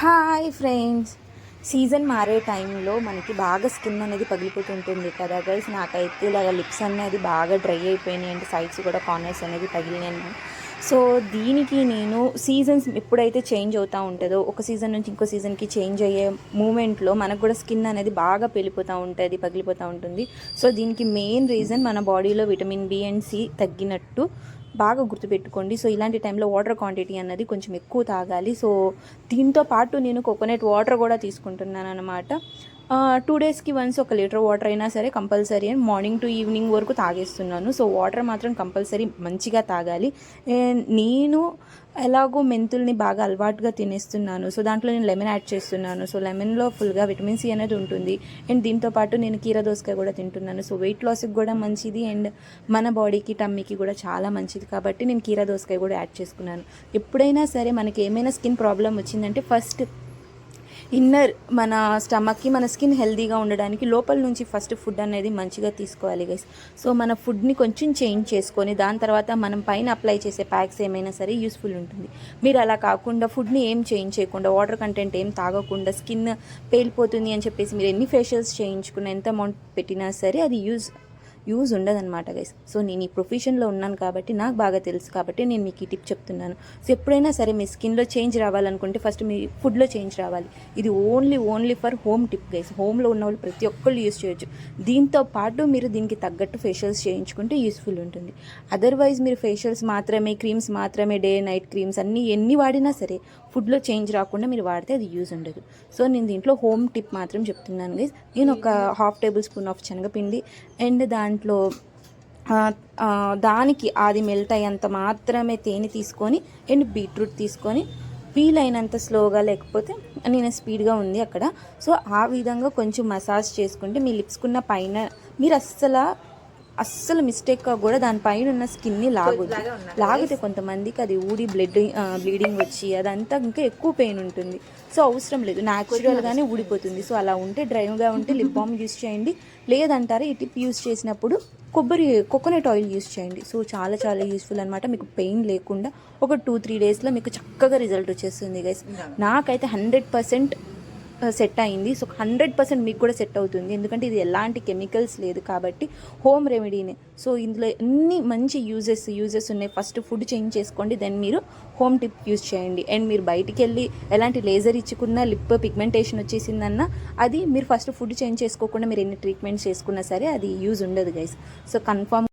Hi friends, season మారే టైంలో మనకి బాగా స్కిన్ అనేది పగిలిపోతుంటుంది కదా గైస్. నాకైతే ఇలాగ లిప్స్ అనేది బాగా డ్రై అయిపోయినాయి అండ్ సైడ్స్ కూడా కార్నర్స్ అనేది పగిలినాయి. సో దీనికి నేను సీజన్స్ ఎప్పుడైతే చేంజ్ అవుతూ ఉంటుందో, ఒక సీజన్ నుంచి ఇంకో సీజన్కి చేంజ్ అయ్యే మూమెంట్లో మనకు కూడా స్కిన్ అనేది బాగా పెళ్ళిపోతూ ఉంటుంది, పగిలిపోతూ ఉంటుంది. సో దీనికి మెయిన్ రీజన్ మన బాడీలో విటమిన్ బి అండ్ సి తగ్గినట్టు బాగా గుర్తుపెట్టుకోండి. సో ఇలాంటి టైంలో వాటర్ క్వాంటిటీ అన్నది కొంచెం ఎక్కువ తాగాలి. సో దీంతో పాటు నేను కోకోనట్ వాటర్ కూడా తీసుకుంటున్నాను అనమాట. 2 డేస్కి వన్స్ 1 లీటర్ వాటర్ అయినా సరే కంపల్సరీ అని మార్నింగ్ టు ఈవినింగ్ వరకు తాగేస్తున్నాను. సో వాటర్ మాత్రం కంపల్సరీ మంచిగా తాగాలి. నేను ఎలాగో మెంతుల్ని బాగా అలవాటుగా తినేస్తున్నాను. సో దాంట్లో నేను లెమన్ యాడ్ చేస్తున్నాను. సో లెమన్లో ఫుల్గా విటమిన్ సి అనేది ఉంటుంది. అండ్ దీంతోపాటు నేను కీర దోసకాయ కూడా తింటున్నాను. సో వెయిట్ లాస్కి కూడా మంచిది అండ్ మన బాడీకి టమ్మీకి కూడా చాలా మంచిది కాబట్టి నేను కీర దోసకాయ కూడా యాడ్ చేసుకున్నాను. ఎప్పుడైనా సరే మనకి ఏమైనా స్కిన్ ప్రాబ్లం వచ్చిందంటే ఫస్ట్ ఇన్నర్ మన స్టమక్కి మన స్కిన్ హెల్తీగా ఉండడానికి లోపల నుంచి ఫస్ట్ ఫుడ్ అనేది మంచిగా తీసుకోవాలి గైస్. సో మన ఫుడ్ని కొంచెం చేంజ్ చేసుకొని దాని తర్వాత మనం పైన అప్లై చేసే ప్యాక్స్ ఏమైనా సరే యూస్ఫుల్ ఉంటుంది. మీరు అలా కాకుండా ఫుడ్ని ఏం చేంజ్ చేయకుండా, వాటర్ కంటెంట్ ఏం తాగకుండా స్కిన్ పేలిపోతుంది అని చెప్పేసి మీరు ఎన్ని ఫేషియల్స్ చేయించుకున్న, ఎంత అమౌంట్ పెట్టినా సరే అది యూజ్ ఉండదన్నమాట గైస్. సో నేను ఈ ప్రొఫెషన్లో ఉన్నాను కాబట్టి నాకు బాగా తెలుసు కాబట్టి నేను మీకు ఈ టిప్ చెప్తున్నాను. సో ఎప్పుడైనా సరే మీ స్కిన్లో చేంజ్ రావాలనుకుంటే ఫస్ట్ మీ ఫుడ్లో చేంజ్ రావాలి. ఇది only for home tip guys. హోమ్లో ఉన్న వాళ్ళు ప్రతి ఒక్కళ్ళు యూజ్ చేయొచ్చు. దీంతో పాటు మీరు దీనికి తగ్గట్టు ఫేషియల్స్ చేయించుకుంటే యూస్ఫుల్ ఉంటుంది. అదర్వైజ్ మీరు ఫేషియల్స్ మాత్రమే, క్రీమ్స్ మాత్రమే, డే నైట్ క్రీమ్స్ ఎన్ని వాడినా సరే ఫుడ్లో చేంజ్ రాకుండా మీరు వాడితే అది యూజ్ ఉండదు. సో నేను దీంట్లో హోమ్ టిప్ మాత్రం చెప్తున్నాను గైస్. నేను ఒక 1/2 టేబుల్ స్పూన్ ఆఫ్ శనగపిండి అండ్ దాంట్లో దానికి అది మెల్ట్ అయ్యేంత మాత్రమే తేనె తీసుకొని అండ్ బీట్రూట్ తీసుకొని వీలైనంత స్లోగా, లేకపోతే నేను స్పీడ్గా ఉంది అక్కడ. సో ఆ విధంగా కొంచెం మసాజ్ చేసుకుంటే మీ పైన మీరు అస్సలు మిస్టేక్గా కూడా దానిపైన ఉన్న స్కిన్ని లాగితే కొంతమందికి అది ఊడి బ్లీడింగ్ వచ్చి అదంతా ఇంకా ఎక్కువ పెయిన్ ఉంటుంది. సో అవసరం లేదు, న్యాచురల్గానే ఊడిపోతుంది. సో అలా ఉంటే డ్రైగా ఉంటే లిప్ బామ్ యూస్ చేయండి. లేదంటారా ఈ టిప్ యూస్ చేసినప్పుడు కోకోనట్ ఆయిల్ యూస్ చేయండి. సో చాలా యూస్ఫుల్ అనమాట. మీకు పెయిన్ లేకుండా ఒక 2-3 డేస్లో మీకు చక్కగా రిజల్ట్ వచ్చేస్తుంది గైస్. నాకైతే 100% సెట్ అయింది. సో 100% మీకు కూడా సెట్ అవుతుంది. ఎందుకంటే ఇది ఎలాంటి కెమికల్స్ లేదు కాబట్టి హోమ్ రెమెడీనే. సో ఇందులో అన్ని మంచి యూజెస్ ఉన్నాయి. ఫస్ట్ ఫుడ్ చేంజ్ చేసుకోండి, దెన్ మీరు హోమ్ టిప్ యూజ్ చేయండి. అండ్ మీరు బయటికి వెళ్ళి ఎలాంటి లేజర్ ఇచ్చుకున్నా, లిప్ పిగ్మెంటేషన్ వచ్చేసిందన్నా అది మీరు ఫస్ట్ ఫుడ్ చేంజ్ చేసుకోకుండా మీరు ఎన్ని ట్రీట్మెంట్స్ చేసుకున్నా సరే అది యూజ్ ఉండదు గైస్. So confirm